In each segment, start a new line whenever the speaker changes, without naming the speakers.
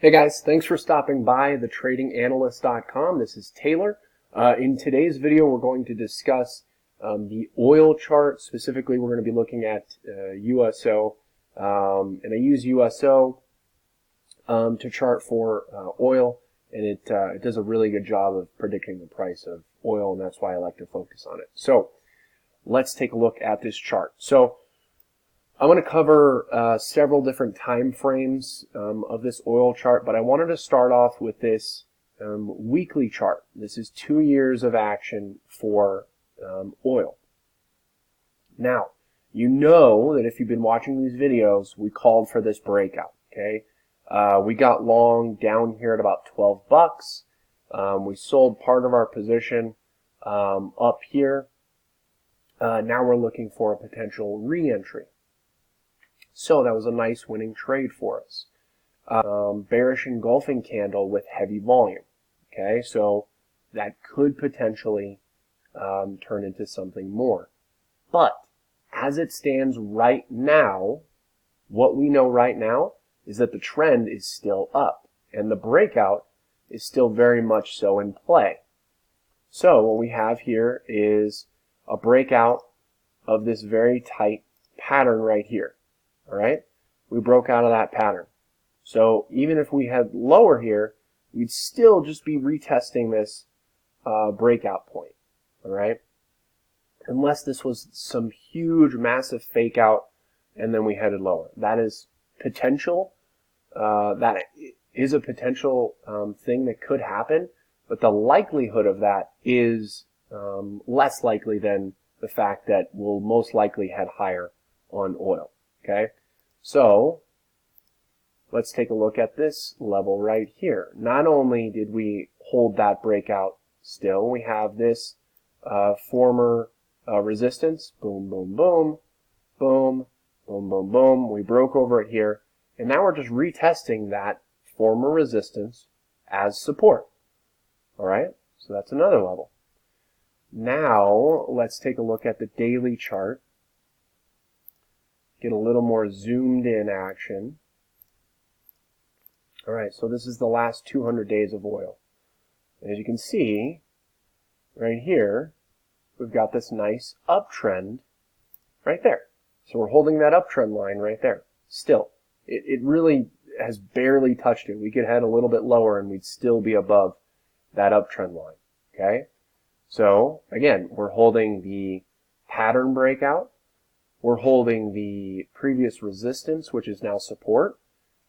Hey guys, thanks for stopping by thetradinganalyst.com. This is Taylor. In today's video, we're going to discuss the oil chart. Specifically, we're going to be looking at USO, and I use USO to chart for oil, and it does a really good job of predicting the price of oil, and that's why I like to focus on it. So let's take a look at this chart. So I'm going to cover several different time frames of this oil chart, but I wanted to start off with this weekly chart. This is 2 years of action for oil. Now, you know that if you've been watching these videos, we called for this breakout, okay? We got long down here at about 12 bucks. We sold part of our position up here. Now we're looking for a potential re-entry. So that was a nice winning trade for us. Bearish engulfing candle with heavy volume. Okay, so that could potentially turn into something more. But as it stands right now, what we know right now is that the trend is still up, and the breakout is still very much so in play. So what we have here is a breakout of this very tight pattern right here. All right, we broke out of that pattern. So even if we had lower here, we'd still just be retesting this breakout point. All right, unless this was some huge, massive fake out, and then we headed lower. That is potential. That is a potential thing that could happen, but the likelihood of that is less likely than the fact that we'll most likely head higher on oil. Okay, so let's take a look at this level right here. Not only did we hold that breakout still, we have this former resistance. Boom, boom, boom, boom, boom, boom, boom. We broke over it here, and now we're just retesting that former resistance as support. All right, so that's another level. Now let's take a look at the daily chart. Get a little more zoomed in action. All right, so this is the last 200 days of oil. As you can see, right here, we've got this nice uptrend right there. So we're holding that uptrend line right there. Still, it really has barely touched it. We could head a little bit lower and we'd still be above that uptrend line, okay? So, again, we're holding the pattern breakout. We're holding the previous resistance, which is now support,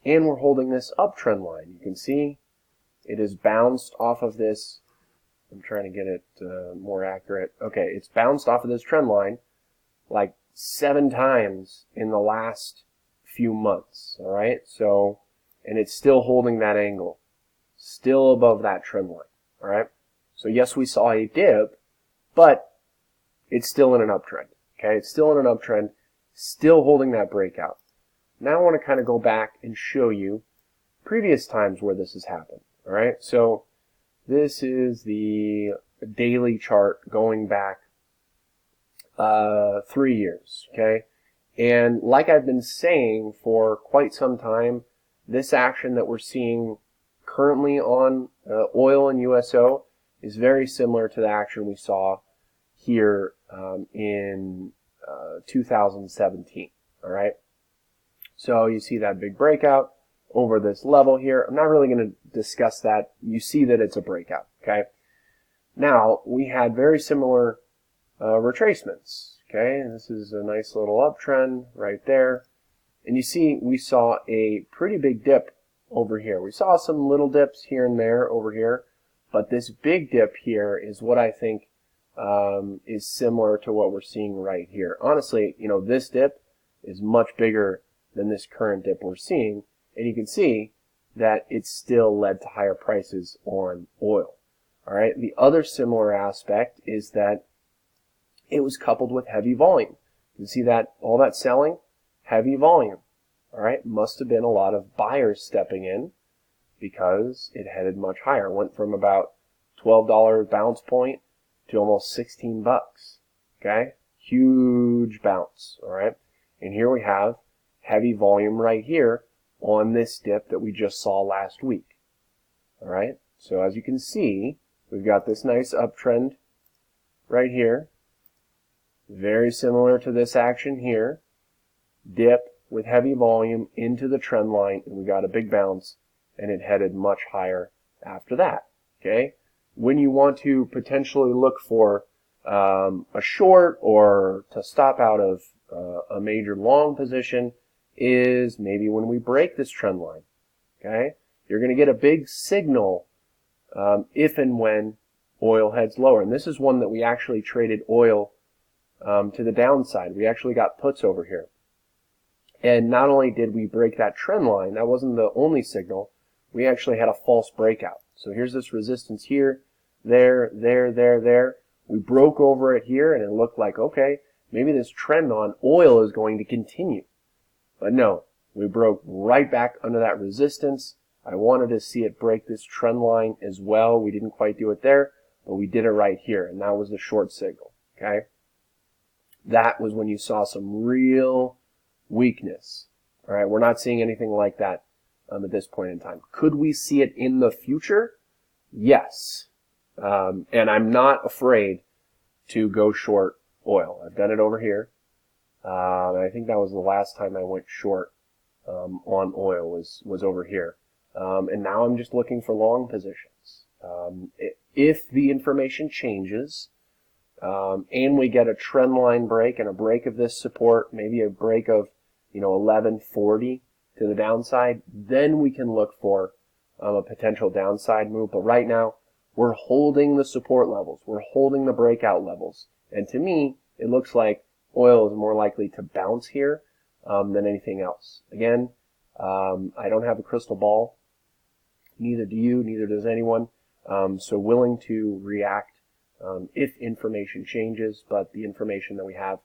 and we're holding this uptrend line. You can see it is bounced off of this. I'm trying to get it more accurate. Okay, it's bounced off of this trend line like 7 times in the last few months. All right, so, and it's still holding that angle, still above that trend line. All right, so yes, we saw a dip, but it's still in an uptrend. Okay, it's still in an uptrend, still holding that breakout. Now I want to kind of go back and show you previous times where this has happened. All right, so this is the daily chart going back 3 years. Okay, and like I've been saying for quite some time, this action that we're seeing currently on oil and USO is very similar to the action we saw here in 2017. All right, so you see that big breakout over this level here. I'm not really going to discuss that. You see that it's a breakout. Okay, now we had very similar retracements. Okay, and this is a nice little uptrend right there, and you see we saw a pretty big dip over here. We saw some little dips here and there over here, but this big dip here is what I think is similar to what we're seeing right here. Honestly, you know, this dip is much bigger than this current dip we're seeing, and you can see that it still led to higher prices on oil. All right, the other similar aspect is that it was coupled with heavy volume. You can see that all that selling, heavy volume. All right, must have been a lot of buyers stepping in because it headed much higher. Went from about $12 bounce point to almost 16 bucks. Okay, huge bounce. All right, and here we have heavy volume right here on this dip that we just saw last week. All right, so as you can see, we've got this nice uptrend right here, very similar to this action here, dip with heavy volume into the trend line, and we got a big bounce, and it headed much higher after that. Okay, when you want to potentially look for a short or to stop out of a major long position is maybe when we break this trend line. Okay, you're going to get a big signal if and when oil heads lower, and this is one that we actually traded oil to the downside. We actually got puts over here. And not only did we break that trend line, that wasn't the only signal, we actually had a false breakout. So here's this resistance here, there. We broke over it here, and it looked like, okay, maybe this trend on oil is going to continue. But no, we broke right back under that resistance. I wanted to see it break this trend line as well. We didn't quite do it there, but we did it right here, and that was the short signal. Okay, that was when you saw some real weakness. All right, we're not seeing anything like that at this point in time. Could we see it in the future? Yes, and I'm not afraid to go short oil. I've done it over here. I think that was the last time I went short on oil was over here. And now I'm just looking for long positions. If the information changes and we get a trend line break and a break of this support, maybe a break of 1140 to the downside, then we can look for a potential downside move. But right now, we're holding the support levels. We're holding the breakout levels. And to me, it looks like oil is more likely to bounce here than anything else. Again, I don't have a crystal ball. Neither do you, neither does anyone. So willing to react if information changes, but the information that we have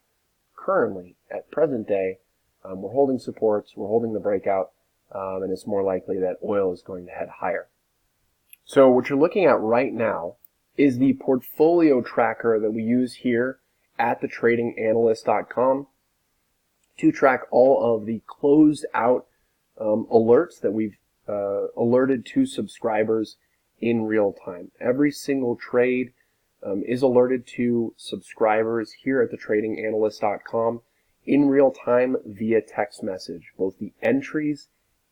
currently at present day, we're holding supports, we're holding the breakout, and it's more likely that oil is going to head higher. So what you're looking at right now is the portfolio tracker that we use here at thetradinganalyst.com to track all of the closed out alerts that we've alerted to subscribers in real time. Every single trade is alerted to subscribers here at thetradinganalyst.com in real time via text message. Both the entries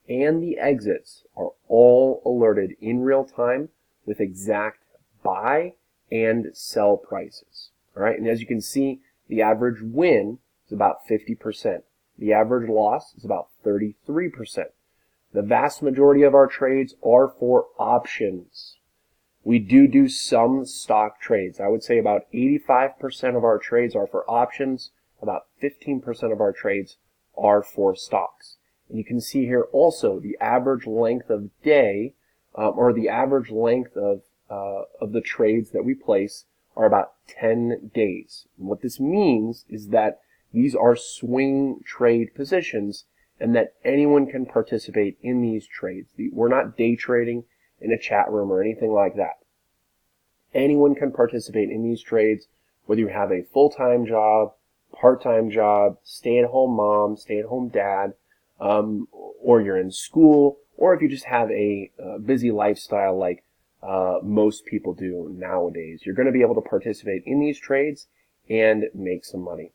and the exits are all alerted in real time with exact buy and sell prices. All right, and as you can see, the average win is about 50%. The average loss is about 33%. The vast majority of our trades are for options. We do some stock trades. I would say about 85% of our trades are for options. About 15% of our trades are for stocks. And you can see here also the average length of day, or the average length of the trades that we place are about 10 days. And what this means is that these are swing trade positions and that anyone can participate in these trades. We're not day trading in a chat room or anything like that. Anyone can participate in these trades, whether you have a full-time job, part-time job, stay-at-home mom, stay-at-home dad, or you're in school, or if you just have a busy lifestyle like most people do nowadays. You're going to be able to participate in these trades and make some money.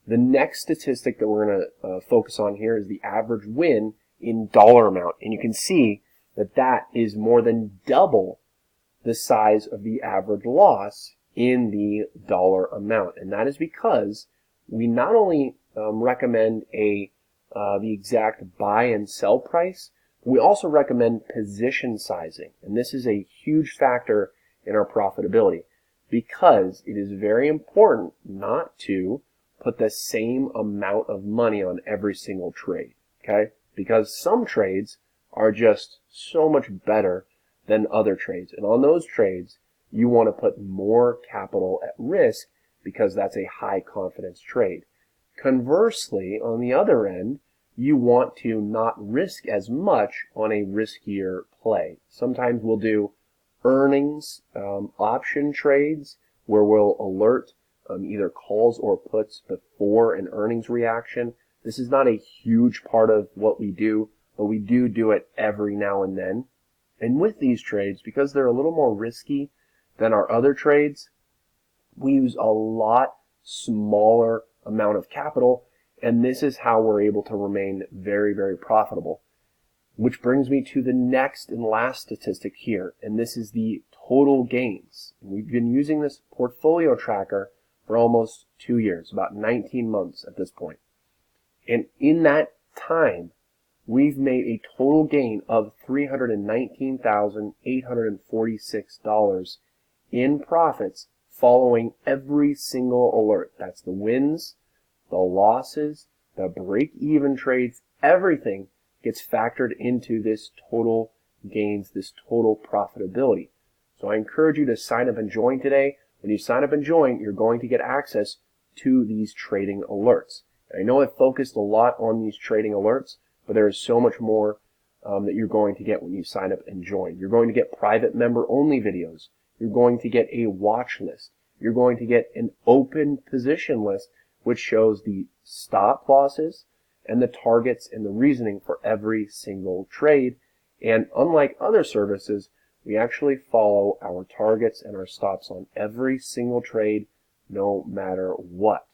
The next statistic that we're going to focus on here is the average win in dollar amount. And you can see that that is more than double the size of the average loss in the dollar amount. And that is because we not only recommend the exact buy and sell price, we also recommend position sizing. And this is a huge factor in our profitability because it is very important not to put the same amount of money on every single trade, okay? Because some trades are just so much better than other trades. And on those trades, you want to put more capital at risk because that's a high confidence trade. Conversely, on the other end, you want to not risk as much on a riskier play. Sometimes we'll do earnings option trades where we'll alert either calls or puts before an earnings reaction. This is not a huge part of what we do, but we do it every now and then. And with these trades, because they're a little more risky than our other trades, we use a lot smaller amount of capital, and this is how we're able to remain very, very profitable. Which brings me to the next and last statistic here, and this is the total gains. We've been using this portfolio tracker for almost 2 years, about 19 months at this point. And in that time, we've made a total gain of $319,846 in profits following every single alert. That's the wins, the losses, the break-even trades, everything gets factored into this total gains, this total profitability. So I encourage you to sign up and join today. When you sign up and join, you're going to get access to these trading alerts. I know I've focused a lot on these trading alerts, but there is so much more that you're going to get when you sign up and join. You're going to get private member-only videos. You're going to get a watch list. You're going to get an open position list, which shows the stop losses and the targets and the reasoning for every single trade. And unlike other services, we actually follow our targets and our stops on every single trade, no matter what.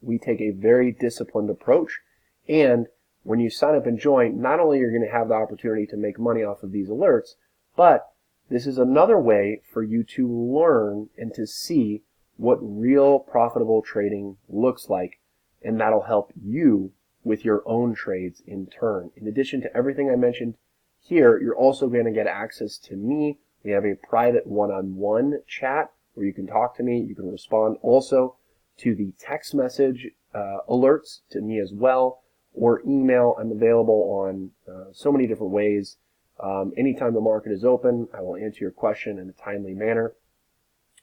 We take a very disciplined approach, and when you sign up and join, not only are you going to have the opportunity to make money off of these alerts, but this is another way for you to learn and to see what real profitable trading looks like, and that'll help you with your own trades in turn. In addition to everything I mentioned here, you're also going to get access to me. We have a private one-on-one chat where you can talk to me. You can respond also to the text message alerts to me as well, or email. I'm available on so many different ways. Anytime the market is open, I will answer your question in a timely manner.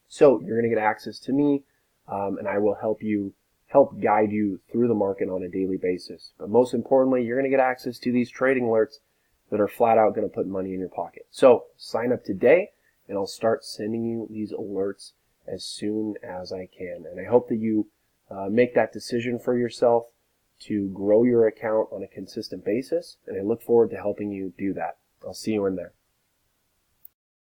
So you're going to get access to me, and I will help guide you through the market on a daily basis. But most importantly, you're going to get access to these trading alerts that are flat out going to put money in your pocket. So sign up today, and I'll start sending you these alerts as soon as I can. And I hope that you make that decision for yourself to grow your account on a consistent basis, and I look forward to helping you do that. I'll see you in there.